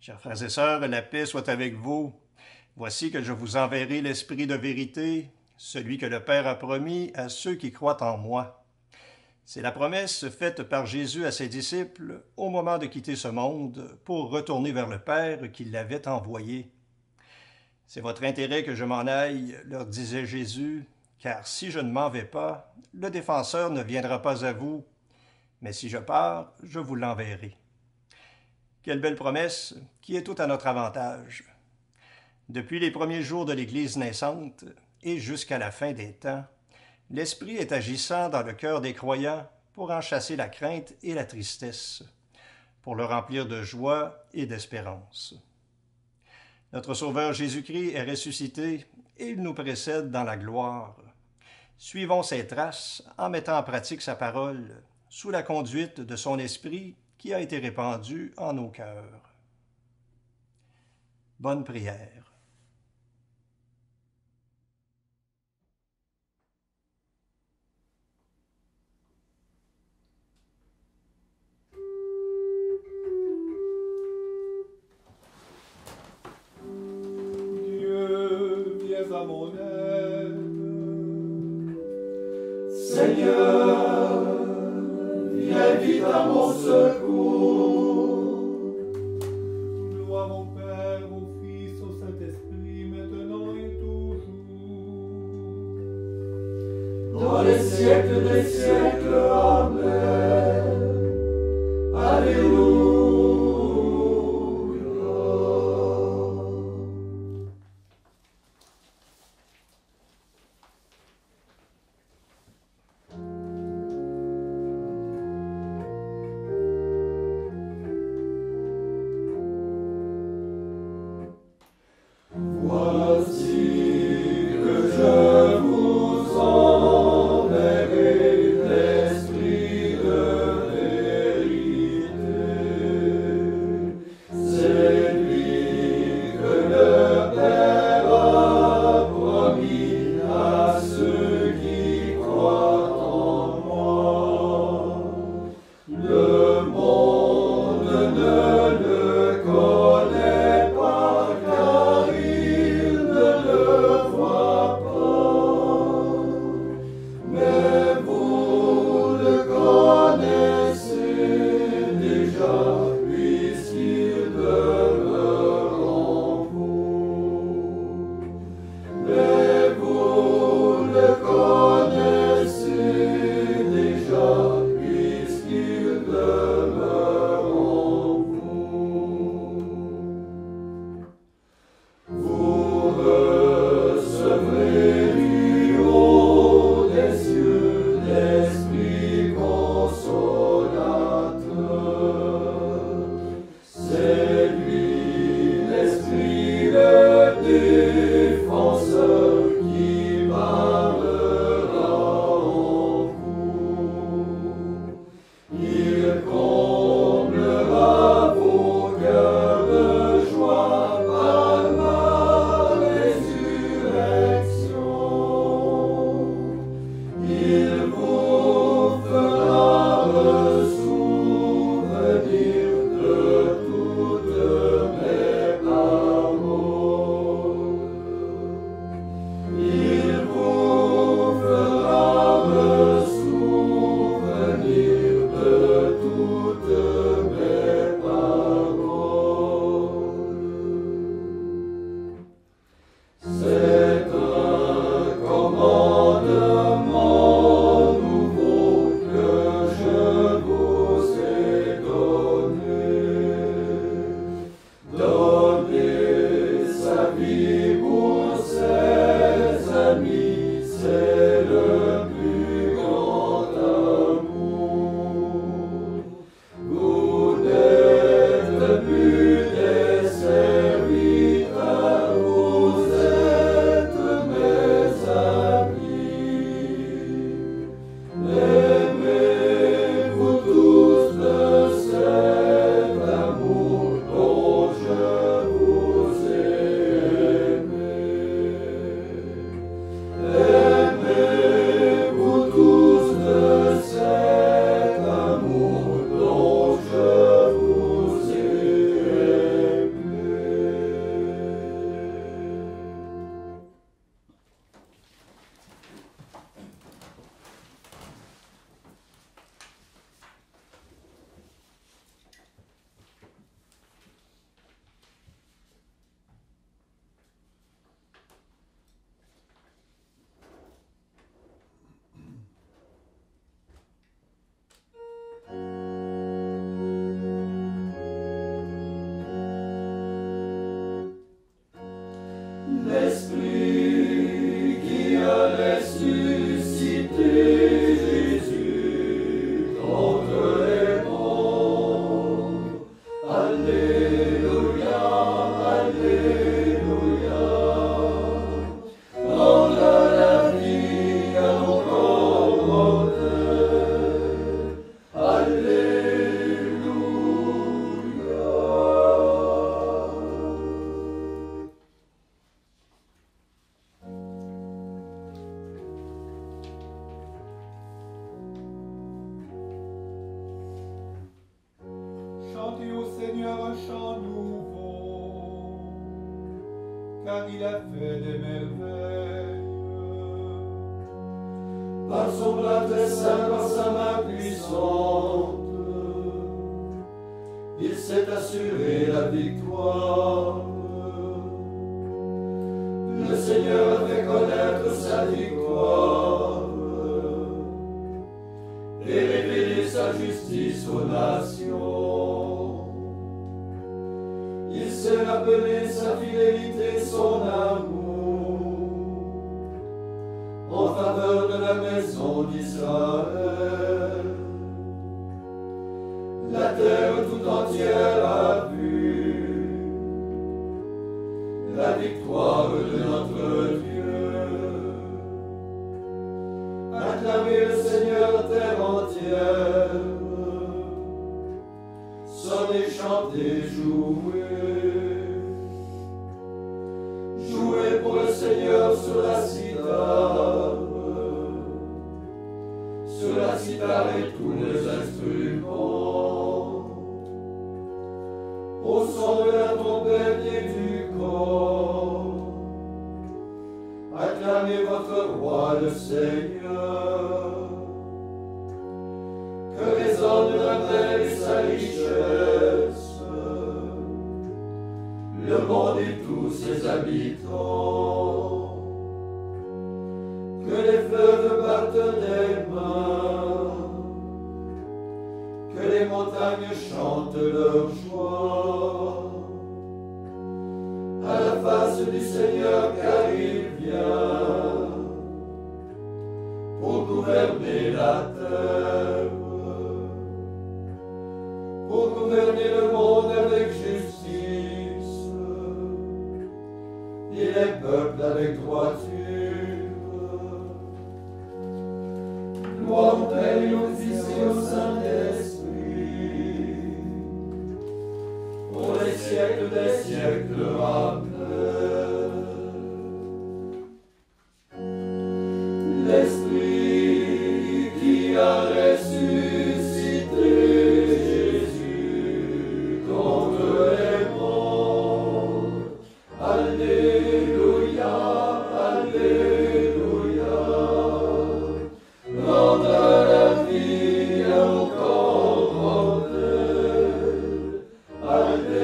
Chers frères et sœurs, la paix soit avec vous. Voici que je vous enverrai l'Esprit de vérité, celui que le Père a promis à ceux qui croient en moi. C'est la promesse faite par Jésus à ses disciples au moment de quitter ce monde pour retourner vers le Père qui l'avait envoyé. C'est votre intérêt que je m'en aille, leur disait Jésus, car si je ne m'en vais pas, le défenseur ne viendra pas à vous, mais si je pars, je vous l'enverrai. Quelle belle promesse qui est tout à notre avantage. Depuis les premiers jours de l'Église naissante et jusqu'à la fin des temps, l'Esprit est agissant dans le cœur des croyants pour en chasser la crainte et la tristesse, pour le remplir de joie et d'espérance. Notre Sauveur Jésus-Christ est ressuscité et il nous précède dans la gloire. Suivons ses traces en mettant en pratique sa parole, sous la conduite de son Esprit qui a été répandu en nos cœurs. Bonne prière. Dieu, viens à mon aide. Seigneur, viens vite à mon secours. Gloire au Père, au Fils, au Saint-Esprit, maintenant et toujours. Dans les siècles des siècles, Amen. Alléluia. Voici que je vous enverrai l'Esprit de vérité. C'est lui que le Père a promis à ceux qui croient en moi. Le monde ne le connaît pas car il ne le voit pas. Mais vous le connaissez déjà puisqu'il demeure en vous. Mais vous le connaissez déjà puisqu'il demeure en vous. chantez au Seigneur un chant nouveau, car il a fait des merveilles. Par son bras très saint, par sa main puissante, il s'est assuré la victoire. Le Seigneur a fait connaître sa victoire et révélé sa justice aux nations. Il s'est rappelé sa fidélité, son amour en faveur de la maison d'Israël. La terre tout entière a vu la victoire de notre Dieu. Acclamez le Seigneur, terre entière, sonnez, chantez, jouez. Jouez pour le Seigneur sur la cithare et tous les instruments. Au son de la trompette et du cor, acclamez votre roi le Seigneur. Que résonne la terre et sa richesse, le monde et tous ses habitants. Que les fleuves battent des mains, que les montagnes chantent leur joie à la face du Seigneur, car il vient pour gouverner la terre, pour gouverner le monde avec justice et les peuples avec droiture. Gloire au Père et au Fils et au Saint-Esprit, pour les siècles des siècles. Amen. L'Esprit qui a ressuscité Jésus contre les morts. Alléluia, Alléluia. Rendre la vie au corps mortel. Alléluia.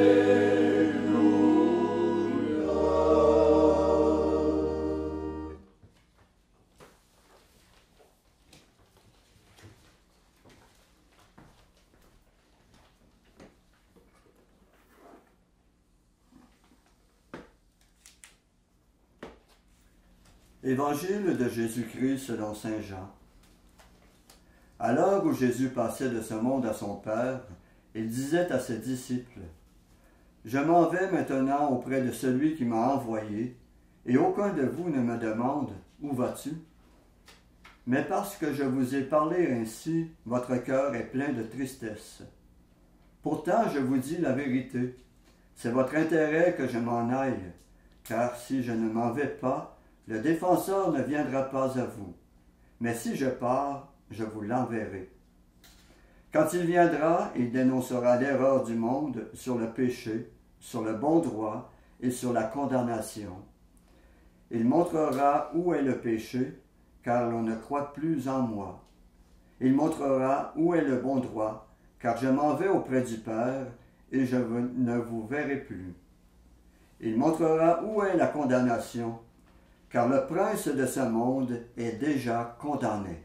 Évangile de Jésus-Christ selon saint Jean. À l'heure où Jésus passait de ce monde à son Père, il disait à ses disciples, « Je m'en vais maintenant auprès de celui qui m'a envoyé, et aucun de vous ne me demande, où vas-tu? Mais parce que je vous ai parlé ainsi, votre cœur est plein de tristesse. Pourtant, je vous dis la vérité, c'est votre intérêt que je m'en aille, car si je ne m'en vais pas, le défenseur ne viendra pas à vous. Mais si je pars, je vous l'enverrai. Quand il viendra, il dénoncera l'erreur du monde sur le péché, sur le bon droit et sur la condamnation. Il montrera où est le péché, car l'on ne croit plus en moi. Il montrera où est le bon droit, car je m'en vais auprès du Père, et je ne vous verrai plus. Il montrera où est la condamnation, car le prince de ce monde est déjà condamné.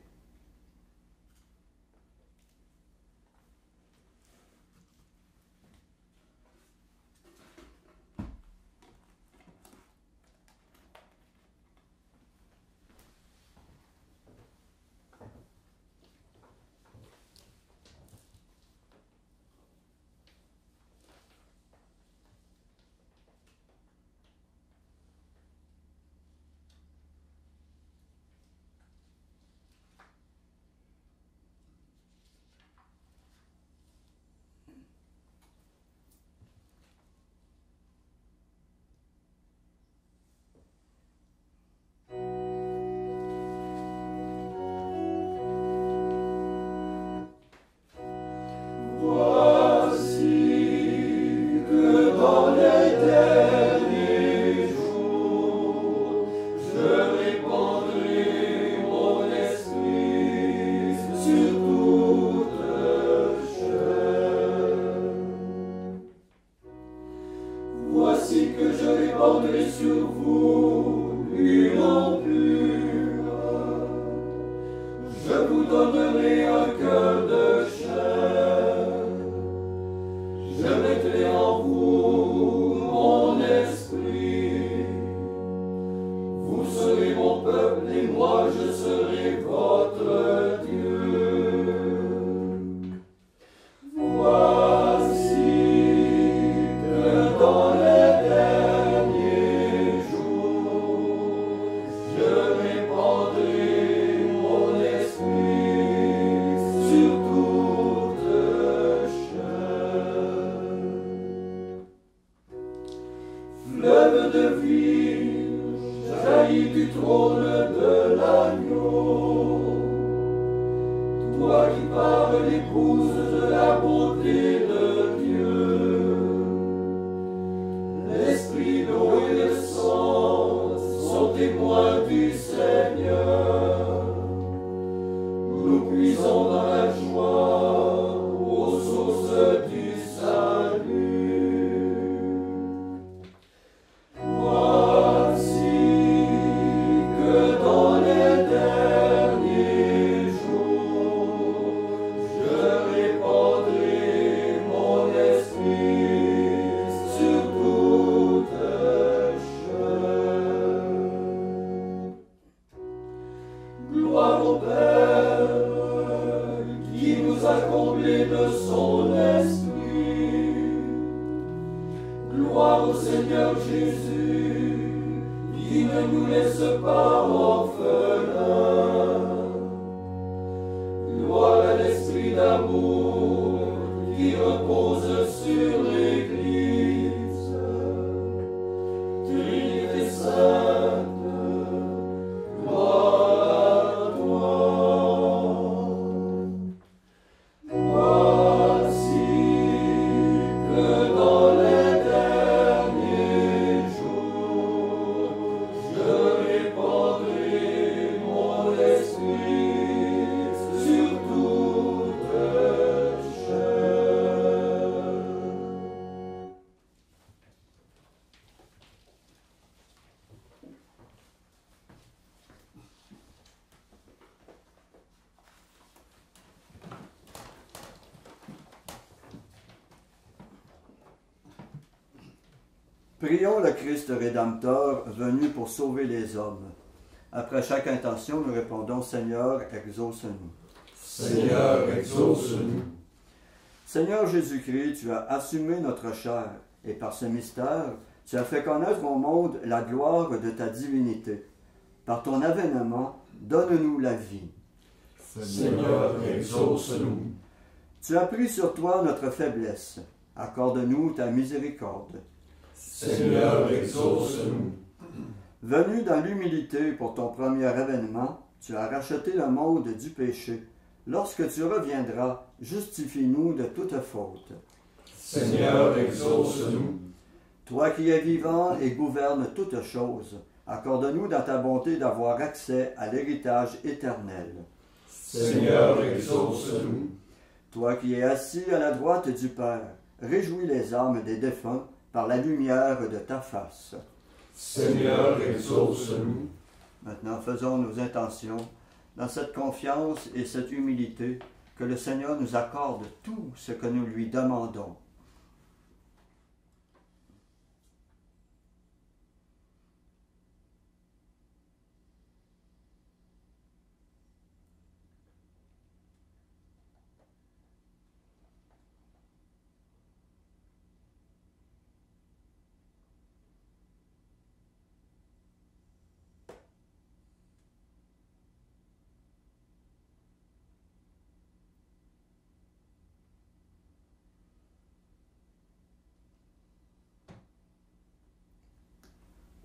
sur vous l'huile pure. Je vous donnerai un cœur de chair. Je mettrai en vous mon esprit. Vous serez mon peuple et moi je serai votre Dieu. Voici que dans les derniers jours, je répandrai mon esprit sur toute chair. Fleuve de vie jaillit du trône de l'agneau. Toi qui parles l'épouse de la beauté de Dieu. L'esprit, l'eau et le sang sont témoins du Seigneur. Nous puisons dans la joie aux sources du salut. Voici que dans les derniers jours, je répandrai mon esprit sur toute chair. Gloire au Père qui nous a comblés de son esprit. Gloire au Seigneur Jésus qui ne nous laisse pas orphelins. Gloire à l'esprit d'amour qui repose sur l'Église. Trinité sainte, gloire à toi. Voici que dans les derniers jours, je répandrai mon esprit sur toute chair. Prions le Christ Rédempteur venu pour sauver les hommes. Après chaque intention, nous répondons « Seigneur, exauce-nous ». Seigneur, exauce-nous. Seigneur Jésus-Christ, tu as assumé notre chair, et par ce mystère, tu as fait connaître au monde la gloire de ta divinité. Par ton avènement, donne-nous la vie. Seigneur, exauce-nous. Tu as pris sur toi notre faiblesse. Accorde-nous ta miséricorde. Seigneur, exauce-nous. Venu dans l'humilité pour ton premier avènement, tu as racheté le monde du péché. Lorsque tu reviendras, justifie-nous de toute faute. Seigneur, exauce-nous. Toi qui es vivant et gouvernes toutes choses, accorde-nous dans ta bonté d'avoir accès à l'héritage éternel. Seigneur, exauce-nous. Toi qui es assis à la droite du Père, réjouis les âmes des défunts par la lumière de ta face. Seigneur, exauce-nous. Maintenant, faisons nos intentions dans cette confiance et cette humilité que le Seigneur nous accorde tout ce que nous lui demandons.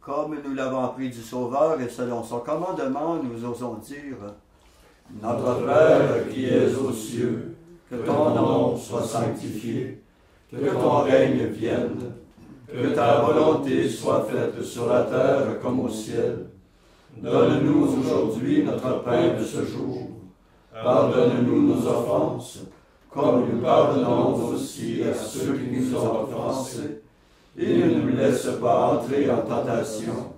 Comme nous l'avons appris du Sauveur et selon son commandement, nous osons dire « Notre Père qui es aux cieux, que ton nom soit sanctifié, que ton règne vienne, que ta volonté soit faite sur la terre comme au ciel. Donne-nous aujourd'hui notre pain de ce jour. Pardonne-nous nos offenses, comme nous pardonnons aussi à ceux qui nous ont offensés. et ne nous laisse pas entrer en tentation,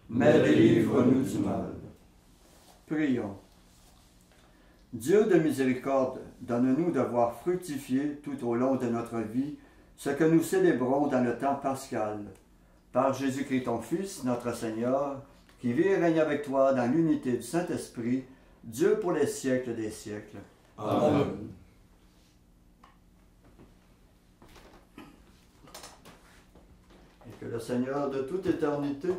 mais délivre-nous du mal. Prions. Dieu de miséricorde, donne-nous de voir fructifier tout au long de notre vie ce que nous célébrons dans le temps pascal. Par Jésus-Christ ton Fils, notre Seigneur, qui vit et règne avec toi dans l'unité du Saint-Esprit, Dieu pour les siècles des siècles. Amen. Et que le Seigneur de toute éternité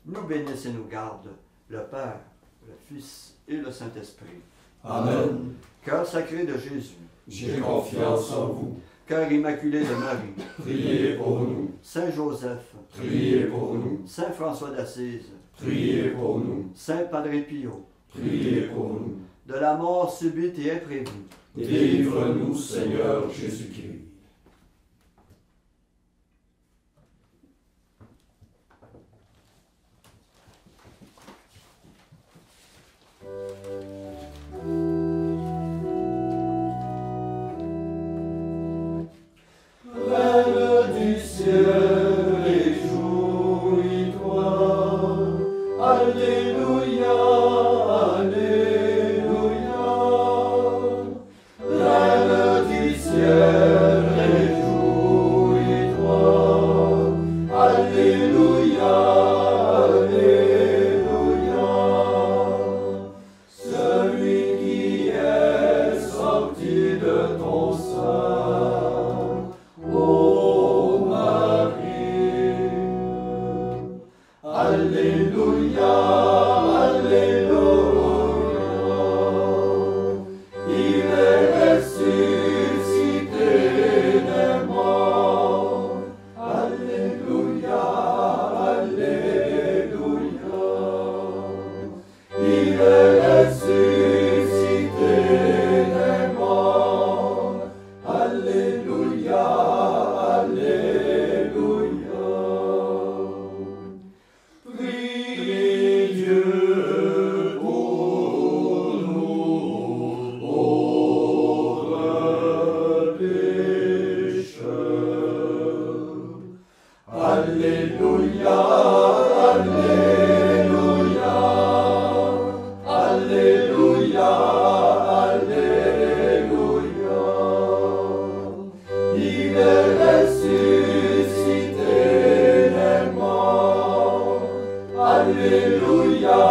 nous bénisse et nous garde, le Père, le Fils et le Saint-Esprit. Amen. Cœur sacré de Jésus, J'ai confiance en vous. cœur immaculé de Marie, Priez pour nous. Saint Joseph, Priez pour nous. Saint François d'Assise, Priez pour nous. Saint Padre Pio, Priez pour nous. de la mort subite et imprévue, Délivre-nous, Seigneur Jésus-Christ. Reine du ciel, réjouis-toi. Alléluia, Alléluia. Reine du ciel, réjouis-toi. Alléluia, Alléluia. Celui qui est sorti de ton sein, ô Marie. Alléluia, Alléluia. Il est ressuscité des morts. Alléluia, Alléluia. Il est ressuscité des morts. Alléluia, Alléluia. Prie Dieu pour nous, pauvres pécheurs. Alléluia, Alléluia. Alléluia, Alléluia. Il est ressuscité des morts. Alléluia,